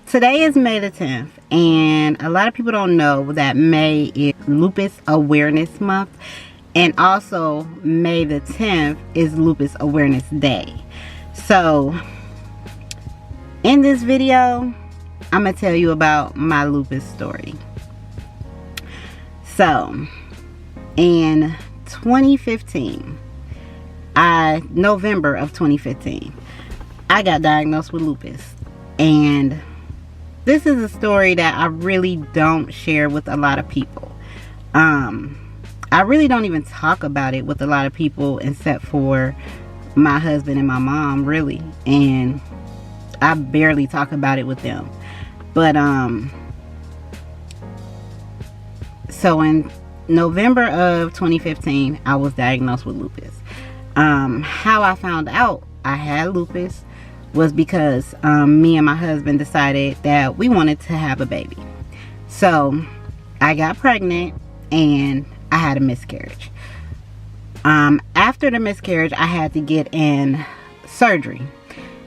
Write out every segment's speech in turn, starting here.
Today is May the 10th, and a lot of people don't know that May is Lupus Awareness Month, and also May the 10th is Lupus Awareness Day. So in this video, I'm gonna tell you about my lupus story. So in 2015, November of 2015, I got diagnosed with lupus, and this is a story that I really don't share with a lot of people. I really don't even talk about it with a lot of people except for my husband and my mom, really, and I barely talk about it with them. But so in November of 2015, I was diagnosed with lupus. How I found out I had lupus was because me and my husband decided that we wanted to have a baby. So I got pregnant and I had a miscarriage. After the miscarriage, I had to get in surgery.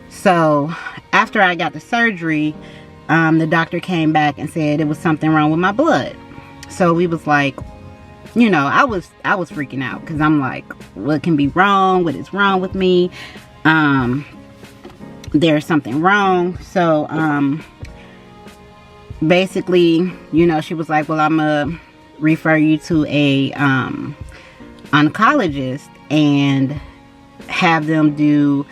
So after I got the surgery, the doctor came back and said it was something wrong with my blood. So we was like, you know, I was freaking out because I'm like, what can be wrong? What is wrong with me? There's something wrong. So basically, you know, she was like, well, I'm gonna refer you to a oncologist and have them do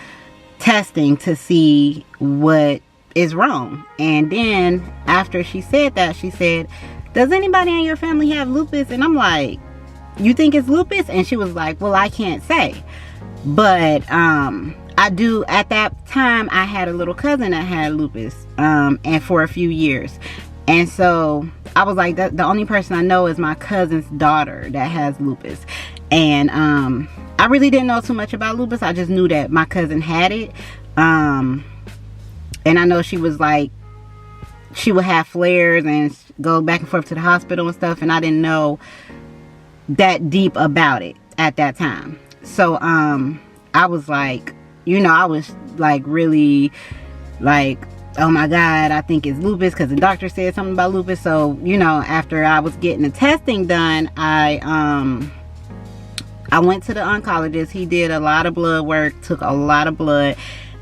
testing to see what is wrong. And then after she said that, she said, does anybody in your family have lupus? And I'm like, you think it's lupus? And she was like, well, I can't say, but I do. At that time, I had a little cousin that had lupus, and for a few years. And so I was like, the only person I know is my cousin's daughter that has lupus. And I really didn't know too much about lupus. I just knew that my cousin had it. And I know she was like, she would have flares and go back and forth to the hospital and stuff. And I didn't know that deep about it at that time. So I was like, you know, I was like really like, oh my God, I think it's lupus because the doctor said something about lupus. So, you know, after I was getting the testing done, I went to the oncologist. He did a lot of blood work, took a lot of blood,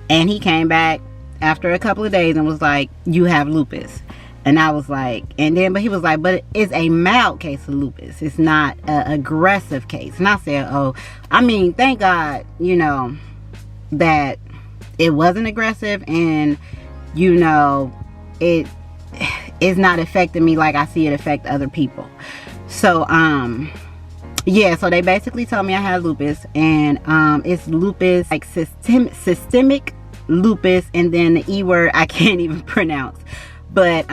and he came back after a couple of days and was like, you have lupus. And I was like, but he was like, but it's a mild case of lupus. It's not an aggressive case. And I said, oh, I mean, thank God, you know, that it wasn't aggressive, and you know, it is not affecting me like I see it affect other people. So yeah, so they basically told me I had lupus, and it's lupus, like systemic lupus, and then the E word I can't even pronounce, but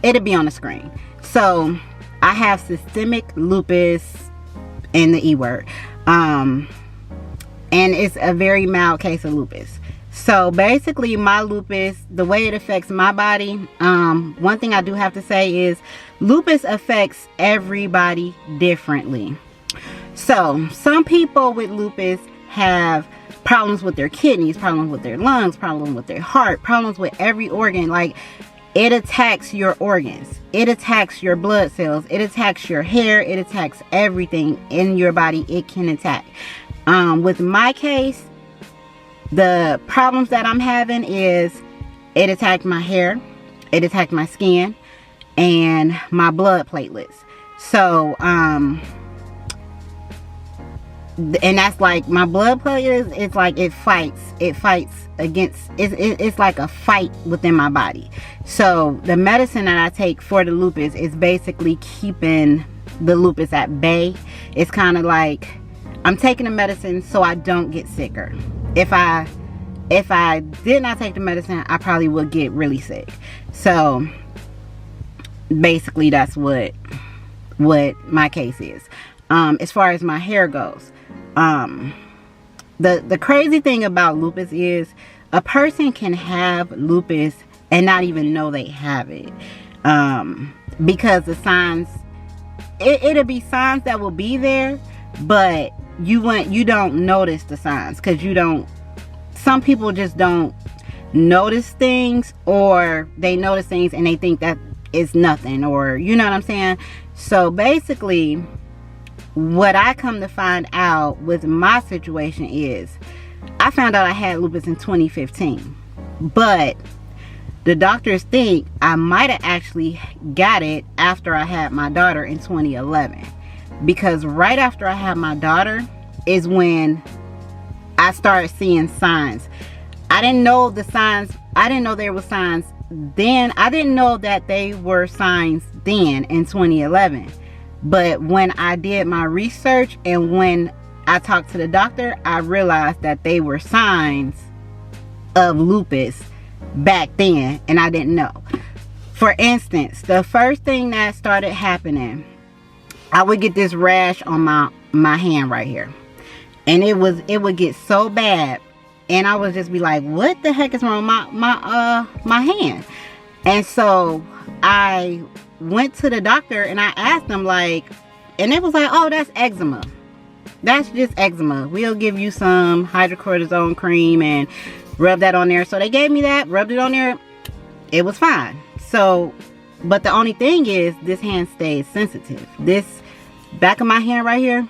it'll be on the screen. So I have systemic lupus and the E word, and it's a very mild case of lupus. So basically, my lupus, the way it affects my body, one thing I do have to say is lupus affects everybody differently. So some people with lupus have problems with their kidneys, problems with their lungs, problems with their heart, problems with every organ. Like, it attacks your organs, it attacks your blood cells, it attacks your hair, it attacks everything in your body. It can attack. With my case, the problems that I'm having is it attacked my hair, it attacked my skin, and my blood platelets. So and that's like my blood platelets, it's like it fights against, it's like a fight within my body. So the medicine that I take for the lupus is basically keeping the lupus at bay. It's kind of like I'm taking the medicine so I don't get sicker. If I did not take the medicine, I probably would get really sick. So basically that's what my case is. As far as my hair goes, the crazy thing about lupus is a person can have lupus and not even know they have it, because the signs, it'll be signs that will be there, but you don't notice the signs because some people just don't notice things, or they notice things and they think that it's nothing, or you know what I'm saying. So basically what I come to find out with my situation is I found out I had lupus in 2015, but the doctors think I might have actually got it after I had my daughter in 2011, because right after I had my daughter is when I started seeing signs. I didn't know the signs. I didn't know there were signs then. I didn't know that they were signs then in 2011. But when I did my research and when I talked to the doctor, I realized that they were signs of lupus back then, and I didn't know. For instance, the first thing that started happening, I would get this rash on my hand right here, and it would get so bad, and I would just be like, what the heck is wrong with my hand? And so I went to the doctor and I asked them, like, and it was like, oh, that's eczema. That's just eczema. We'll give you some hydrocortisone cream and rub that on there. So they gave me that, rubbed it on there. It was fine. So, but the only thing is, this hand stays sensitive. This back of my hand right here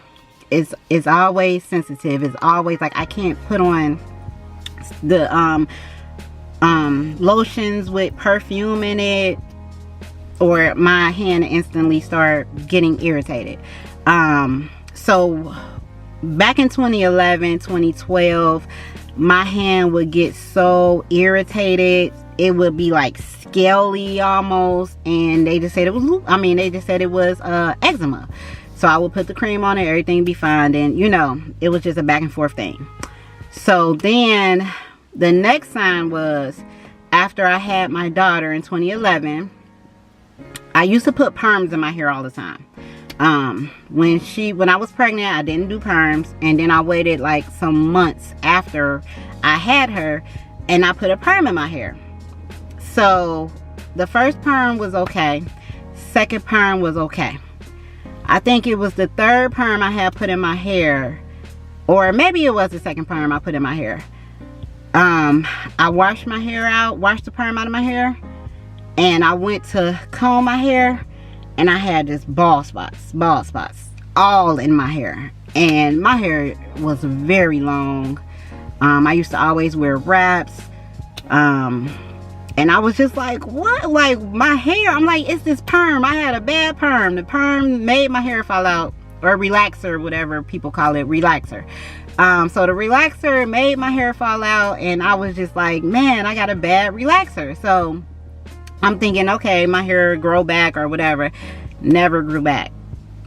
is always sensitive. It's always like I can't put on the lotions with perfume in it, or my hand instantly start getting irritated. So back in 2011, 2012, my hand would get so irritated. It would be like scaly almost, and they just said it was, they just said it was eczema. So I would put the cream on it, everything be fine, and you know, it was just a back and forth thing. So then the next sign was after I had my daughter in 2011. I used to put perms in my hair all the time. When I was pregnant, I didn't do perms, and then I waited like some months after I had her and I put a perm in my hair. So the first perm was okay, second perm was okay. I think it was the third perm I had put in my hair, or maybe it was the second perm I put in my hair. I washed my hair out, washed the perm out of my hair, and I went to comb my hair, and I had just bald spots all in my hair, and my hair was very long. I used to always wear wraps, and I was just like, what? Like, my hair, I'm like, it's this perm. I had a bad perm. The perm made my hair fall out, or relaxer, whatever people call it, relaxer. So the relaxer made my hair fall out, and I was just like, man, I got a bad relaxer. So I'm thinking, okay, my hair grow back or whatever. Never grew back.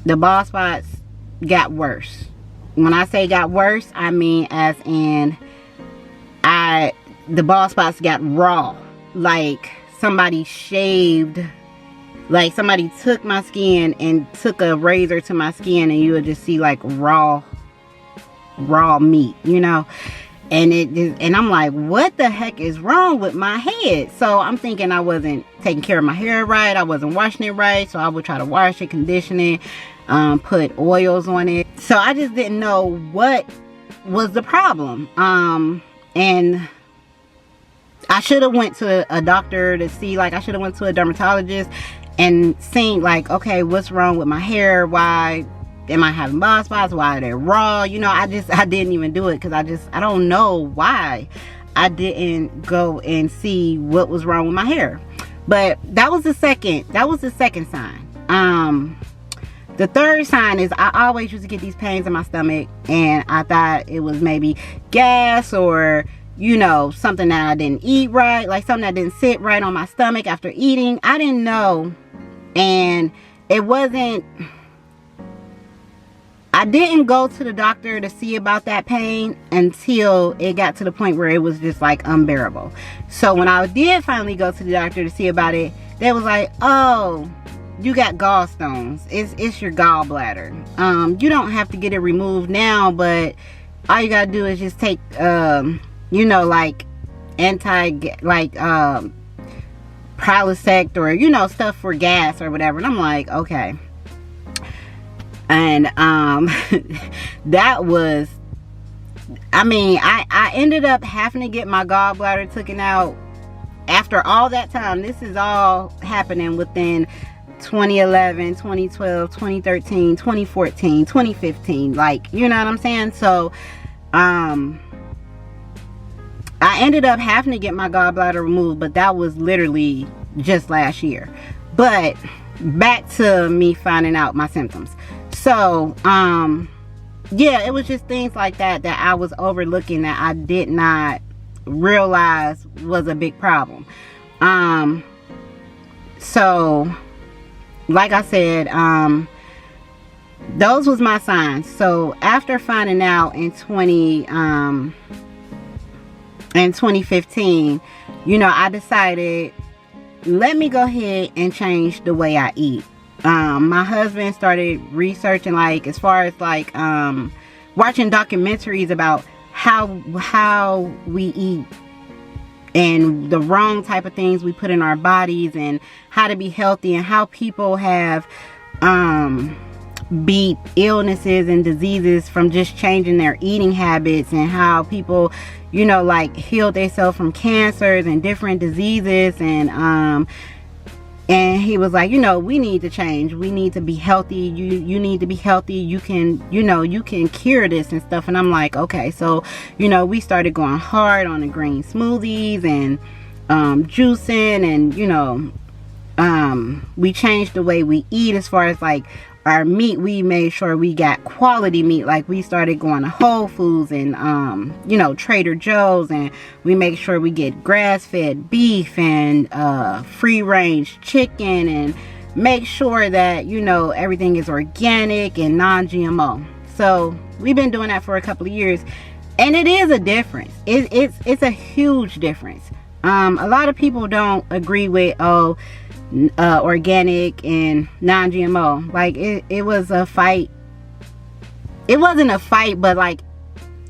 The bald spots got worse. When I say got worse, I mean as in the bald spots got raw. Like somebody shaved, like somebody took my skin and took a razor to my skin, and you would just see like raw meat, you know. And I'm like, what the heck is wrong with my head? So I'm thinking I wasn't taking care of my hair right. I wasn't washing it right. So I would try to wash it, condition it, put oils on it. So I just didn't know what was the problem. And I should have went to a doctor to see, like, I should have went to a dermatologist and seen, like, okay, what's wrong with my hair? Why am I having bald spots? Why are they raw? You know, I didn't even do it because I don't know why I didn't go and see what was wrong with my hair. But that was the second sign. The third sign is I always used to get these pains in my stomach, and I thought it was maybe gas, or you know, something that I didn't eat right, like something that didn't sit right on my stomach after eating. I didn't know, and it wasn't, I didn't go to the doctor to see about that pain until it got to the point where it was just like unbearable. So when I did finally go to the doctor to see about it, they was like, oh, you got gallstones. It's your gallbladder. You don't have to get it removed now, but all you gotta do is just take, you know, like Prilosec, or you know, stuff for gas or whatever. And I'm like, okay. And that was I mean, I ended up having to get my gallbladder taken out after all that time. This is all happening within 2011, 2012, 2013, 2014, 2015. Like, you know what I'm saying? So, I ended up having to get my gallbladder removed, but that was literally just last year. But back to me finding out my symptoms. So, yeah, it was just things like that that I was overlooking that I did not realize was a big problem. So, like I said, those was my signs. So after finding out in 2015, you know, I decided, let me go ahead and change the way I eat. My husband started researching, like, as far as like watching documentaries about how we eat and the wrong type of things we put in our bodies, and how to be healthy, and how people have beat illnesses and diseases from just changing their eating habits, and how people, you know, like, heal themselves from cancers and different diseases. And he was like, you know, we need to change. We need to be healthy. You need to be healthy. You can, you know, you can cure this and stuff. And I'm like, okay. So, you know, we started going hard on the green smoothies and juicing, and, you know, we changed the way we eat as far as like our meat. We made sure we got quality meat. Like, we started going to Whole Foods and you know, Trader Joe's, and we make sure we get grass-fed beef and free range chicken, and make sure that, you know, everything is organic and non-GMO. So we've been doing that for a couple of years, and it is a difference. It's a huge difference. A lot of people don't agree with organic and non-GMO. Like, it was a fight. It wasn't a fight, but like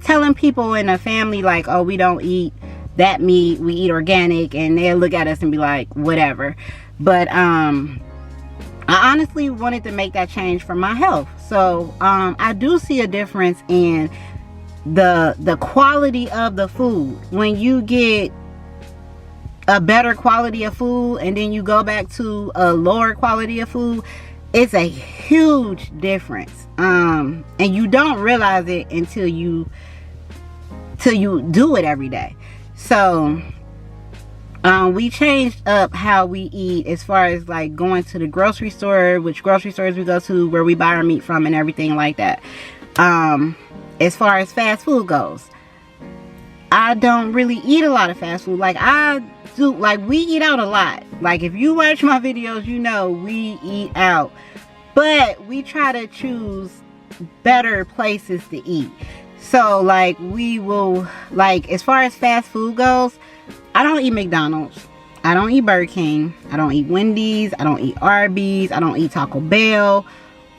telling people in a family, like, oh, we don't eat that meat, we eat organic, and they'll look at us and be like, whatever. But I honestly wanted to make that change for my health. So I do see a difference in the quality of the food. When you get a better quality of food and then you go back to a lower quality of food, it's a huge difference. And you don't realize it until you do it every day. So we changed up how we eat as far as like going to the grocery store, which grocery stores we go to, where we buy our meat from, and everything like that. As far as fast food goes, I don't really eat a lot of fast food. Like, I do, like, we eat out a lot. Like, if you watch my videos, you know we eat out. But we try to choose better places to eat. So, like, we will, like, as far as fast food goes, I don't eat McDonald's. I don't eat Burger King. I don't eat Wendy's. I don't eat Arby's. I don't eat Taco Bell.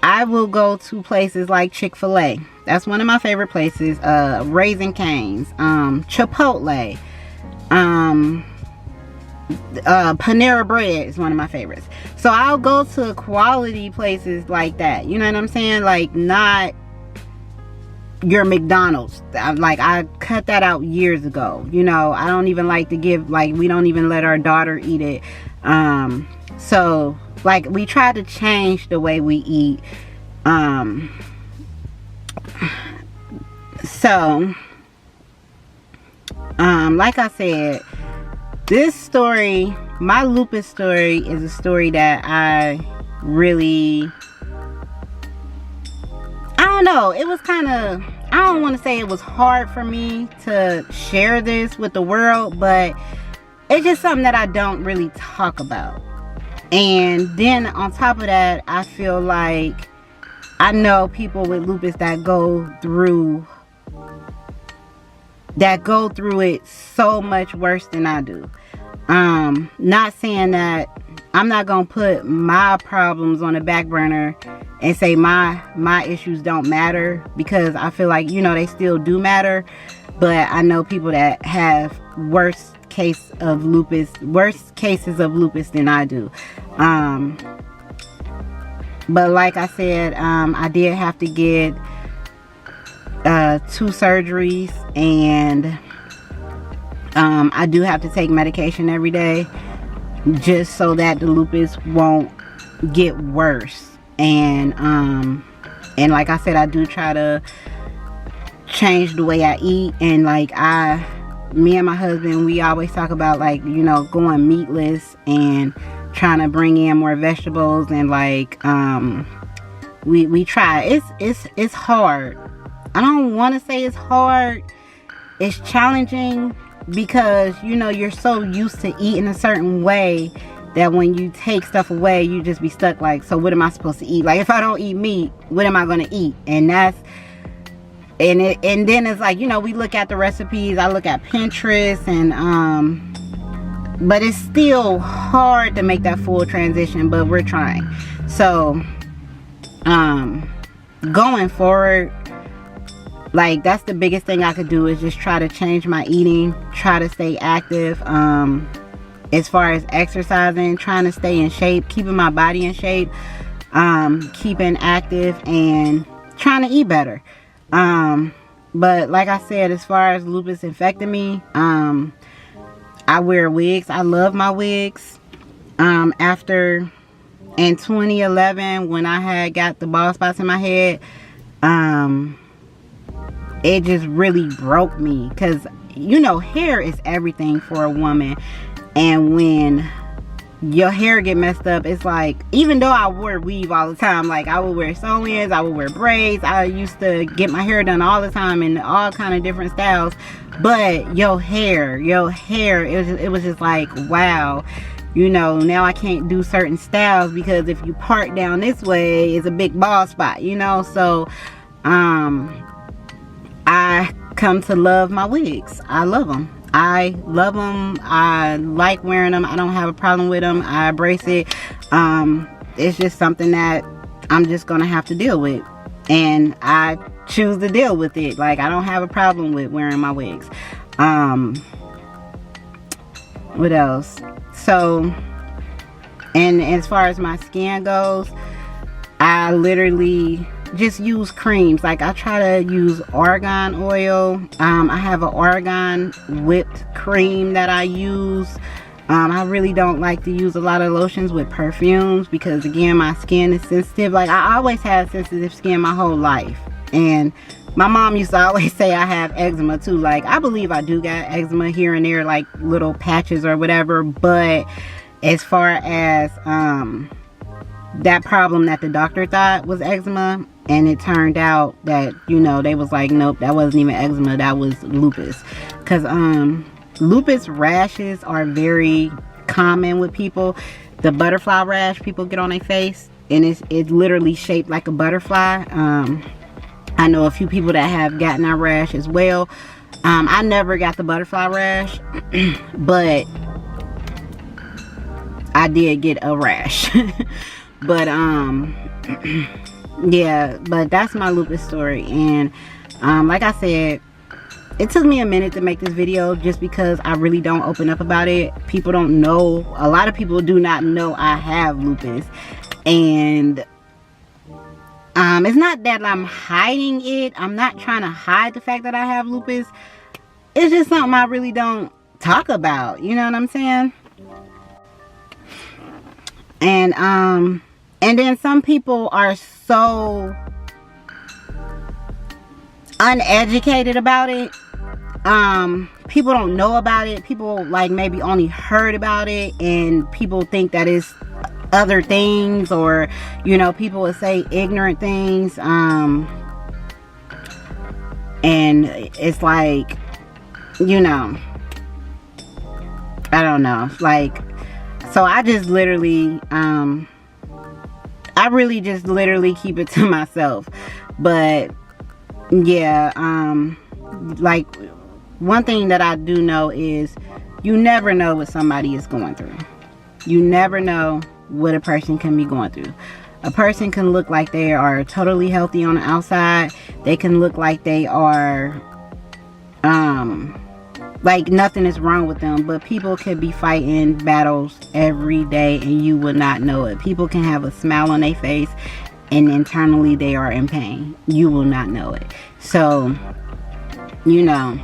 I will go to places like Chick-fil-A. That's one of my favorite places. Raising Cane's, Chipotle, Panera Bread is one of my favorites. So I'll go to quality places like that. You know what I'm saying? Like, not your McDonald's. I cut that out years ago. You know, I don't even like to give, like, we don't even let our daughter eat it. So, like, we try to change the way we eat. So, like I said, this story, my lupus story, is a story that I really, I don't know, it was kind of, I don't want to say it was hard for me to share this with the world, but it's just something that I don't really talk about. And then on top of that, I feel like I know people with lupus that go through it so much worse than I do. Not saying that I'm not gonna put my problems on the back burner and say my issues don't matter, because I feel like, you know, they still do matter. But I know people that have worse cases of lupus than I do. But like I said, I did have to get 2 surgeries, and I do have to take medication every day just so that the lupus won't get worse. And like I said, I do try to change the way I eat. And like me and my husband, we always talk about, like, you know, going meatless and trying to bring in more vegetables. And like we try. It's hard. I don't want to say it's hard. It's challenging because, you know, you're so used to eating a certain way that when you take stuff away, you just be stuck like, so what am I supposed to eat? Like, if I don't eat meat, what am I going to eat? And then it's like, you know, we look at the recipes. I look at Pinterest, and but it's still hard to make that full transition, but we're trying. So going forward, like, that's the biggest thing I could do, is just try to change my eating, try to stay active. As far as exercising, trying to stay in shape, keeping my body in shape, keeping active, and trying to eat better. But like I said, as far as lupus infecting me, I wear wigs. I love my wigs. After in 2011, when I had got the bald spots in my head, it just really broke me, because, you know, hair is everything for a woman. And when your hair get messed up, it's like, even though I wore weave all the time, like I would wear sew-ins, I would wear braids, I used to get my hair done all the time in all kind of different styles, but your hair, it was just like, wow, you know, now I can't do certain styles because if you part down this way, it's a big bald spot, you know. So I come to love my wigs. I love them. I like wearing them. I don't have a problem with them. I embrace it. It's just something that I'm just gonna have to deal with, and I choose to deal with it. Like, I don't have a problem with wearing my wigs. What else? So, and as far as my skin goes, I literally just use creams. Like, I try to use argan oil. I have an argan whipped cream that I use. I really don't like to use a lot of lotions with perfumes because, again, my skin is sensitive. Like, I always had sensitive skin my whole life, and my mom used to always say I have eczema too. Like, I believe I do got eczema here and there, like little patches or whatever, but as far as that problem that the doctor thought was eczema, and it turned out that, you know, they was like, nope, that wasn't even eczema, that was lupus. Because lupus rashes are very common with people. The butterfly rash people get on their face, and it's literally shaped like a butterfly. I know a few people that have gotten that rash as well. I never got the butterfly rash, but I did get a rash. But yeah, but that's my lupus story. And like I said, it took me a minute to make this video just because I really don't open up about it. People don't know. A lot of people do not know I have lupus. And it's not that I'm hiding it. I'm not trying to hide the fact that I have lupus. It's just something I really don't talk about. You know what I'm saying? And then some people are so uneducated about it. People don't know about it. People like maybe only heard about it, and people think that it's other things, or, you know, people would say ignorant things. And it's like, you know, I don't know, like, so I just literally I really just literally keep it to myself. But yeah, like, one thing that I do know is you never know what somebody is going through. You never know what a person can be going through. A person can look like they are totally healthy on the outside. They can look like they are like nothing is wrong with them, but people could be fighting battles every day and you would not know it. People can have a smile on their face and internally they are in pain. You will not know it. So, you know,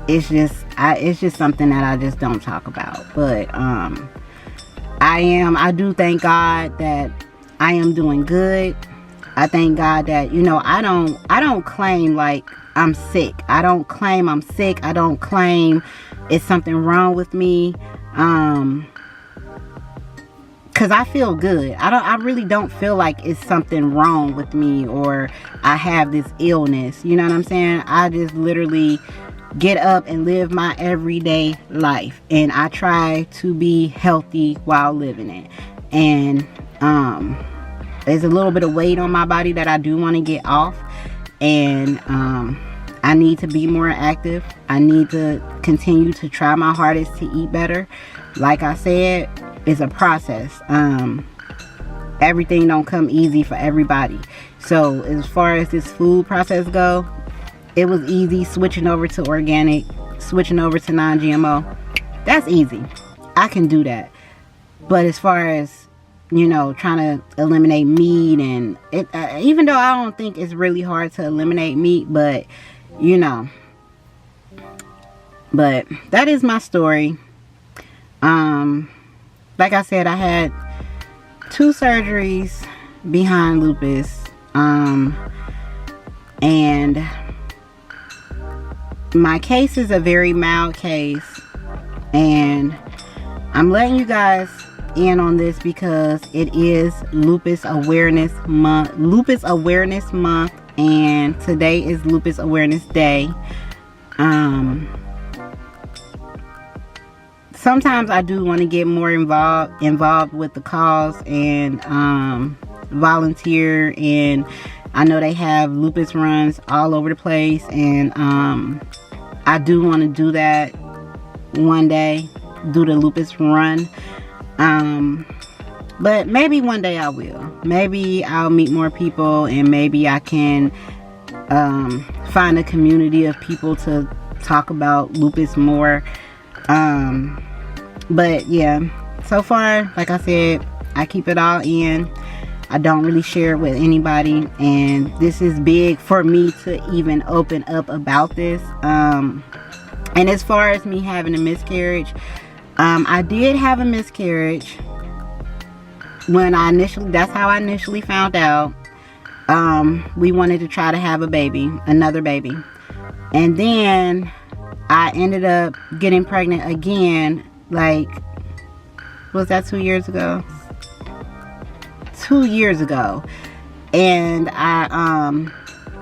it's just something that I just don't talk about. But I do thank God that I am doing good. I thank God that, you know, I don't claim like I'm sick. I don't claim I'm sick. I don't claim it's something wrong with me. Cause I feel good. I really don't feel like it's something wrong with me or I have this illness. You know what I'm saying? I just literally get up and live my everyday life, and I try to be healthy while living it. And there's a little bit of weight on my body that I do want to get off, and I need to be more active. I need to continue to try my hardest to eat better. Like I said, it's a process. Everything don't come easy for everybody. So as far as this food process go, it was easy switching over to organic, switching over to non-GMO. That's easy. I can do that. But as far as, you know, trying to eliminate meat, and it, even though I don't think it's really hard to eliminate meat, but you know, but that is my story. Like I said, I had 2 surgeries behind lupus, and my case is a very mild case, and I'm letting you guys in on this because it is Lupus Awareness Month, and today is Lupus Awareness Day. Sometimes I do want to get more involved with the cause and volunteer, and I know they have lupus runs all over the place, and I do want to do that one day, do the lupus run. But maybe one day I will. Maybe I'll meet more people, and maybe I can find a community of people to talk about lupus more. But yeah, so far, like I said, I keep it all in. I don't really share it with anybody, and this is big for me to even open up about this. And as far as me having a miscarriage, I did have a miscarriage when that's how I initially found out. We wanted to try to have another baby, and then I ended up getting pregnant again, like, was that 2 years ago? 2 years ago. And I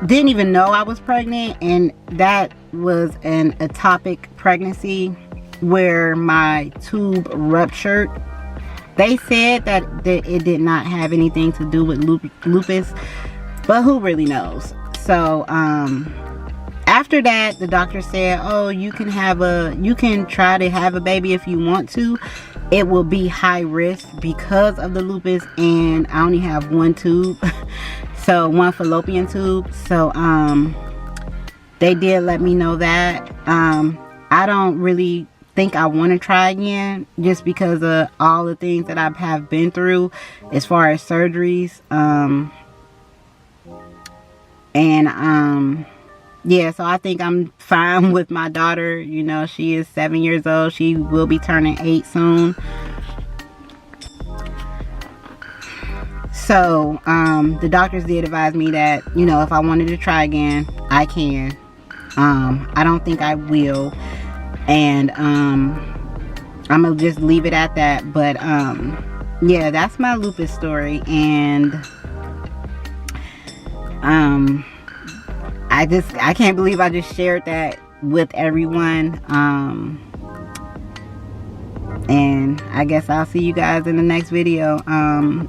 didn't even know I was pregnant, and that was an ectopic pregnancy where my tube ruptured. They said that it did not have anything to do with lupus, but who really knows? So after that, the doctor said, oh, you can try to have a baby if you want to. It will be high risk because of the lupus, and I only have one tube. So one fallopian tube. So they did let me know that. I don't really think I want to try again, just because of all the things that I have been through as far as surgeries. Yeah, so I think I'm fine with my daughter. You know, she is 7 years old. She will be turning 8 soon. So, the doctors did advise me that, you know, if I wanted to try again, I can. I don't think I will. And, I'm gonna just leave it at that. But, yeah, that's my lupus story. And, I can't believe I just shared that with everyone. And I guess I'll see you guys in the next video.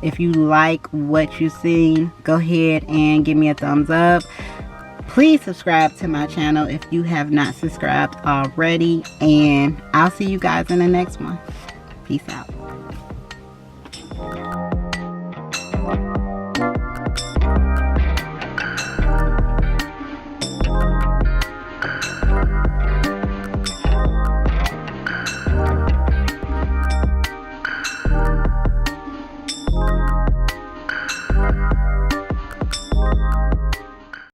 If you like what you've seen, go ahead and give me a thumbs up. Please subscribe to my channel if you have not subscribed already. And I'll see you guys in the next one. Peace out.